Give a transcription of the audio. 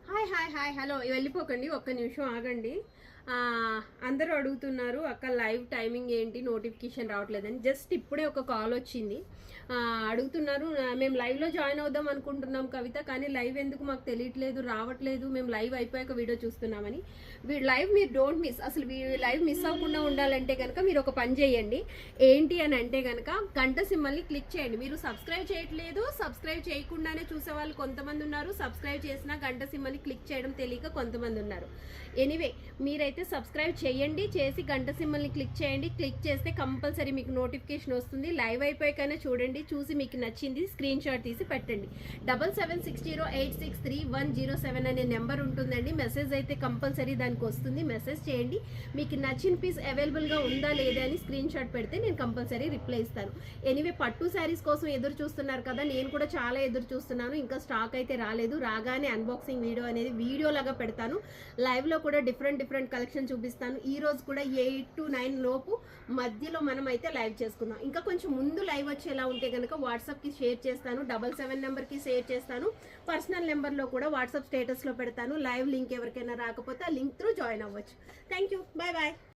Hi hi hi hello వెళ్ళిపోకండి, ఒక్క నిమిషం ఆగండి. అందరూ అడుగుతున్నారు అక్క లైవ్ టైమింగ్ ఏంటి, నోటిఫికేషన్ రావట్లేదని. జస్ట్ ఇప్పుడే ఒక కాల్ వచ్చింది. అడుగుతున్నారు మేము లైవ్లో జాయిన్ అవుదాం అనుకుంటున్నాం కవిత, కానీ లైవ్ ఎందుకు మాకు తెలియట్లేదు, రావట్లేదు, మేము లైవ్ అయిపోయాక వీడియో చూస్తున్నామని. లైవ్ మీరు డోంట్ మిస్, అసలు లైవ్ మిస్ అవ్వకుండా ఉండాలంటే కనుక మీరు ఒక పని చేయండి. ఏంటి అని అంటే కనుక గంట సింబల్ని క్లిక్ చేయండి. మీరు సబ్స్క్రైబ్ చేయట్లేదు, సబ్స్క్రైబ్ చేయకుండానే చూసే వాళ్ళు కొంతమంది ఉన్నారు, సబ్స్క్రైబ్ చేసినా గంట సింబల్ని క్లిక్ చేయడం తెలియక కొంతమంది ఉన్నారు. ఎనీవే మీరైతే సబ్స్క్రైబ్ చేయండి, చేసి గంట సింబల్ని క్లిక్ చేయండి. క్లిక్ చేస్తే కంపల్సరీ మీకు నోటిఫికేషన్ వస్తుంది. లైవ్ అయిపోయాకైనా చూడండి, చూసి మీకు నచ్చింది స్క్రీన్ షాట్ తీసి పెట్టండి. 7760863107 అనే నెంబర్ ఉంటుందండి. మెసేజ్ అయితే కంపల్సరీ దానికి వస్తుంది, మెసేజ్ చేయండి. మీకు నచ్చిన పీస్ అవైలబుల్గా ఉందా లేదా అని స్క్రీన్ షాట్ పెడితే నేను కంపల్సరీ రిప్లై ఇస్తాను. ఎనీవే పట్టు శారీస్ కోసం ఎదురు చూస్తున్నారు కదా, నేను కూడా చాలా ఎదురు చూస్తున్నాను. ఇంకా స్టాక్ అయితే రాలేదు, రాగానే అన్బాక్సింగ్ వీడియో అనేది వీడియోలాగా పెడతాను. లైవ్లో కూడా డిఫరెంట్ కలెక్షన్ చూపిస్తాను. ఈ రోజు కూడా 8 to 9 లోపు మధ్యలో మనం అయితే లైవ్ చేసుకుందాం. ఇంకా కొంచెం ముందు లైవ్ వచ్చేలా ఉంటే కనుక వాట్సాప్కి షేర్ చేస్తాను, 77 నెంబర్కి షేర్ చేస్తాను. పర్సనల్ నెంబర్లో కూడా వాట్సాప్ స్టేటస్లో పెడతాను. లైవ్ లింక్ ఎవరికైనా రాకపోతే ఆ లింక్ త్రూ జాయిన్ అవ్వచ్చు. Thank you, bye bye.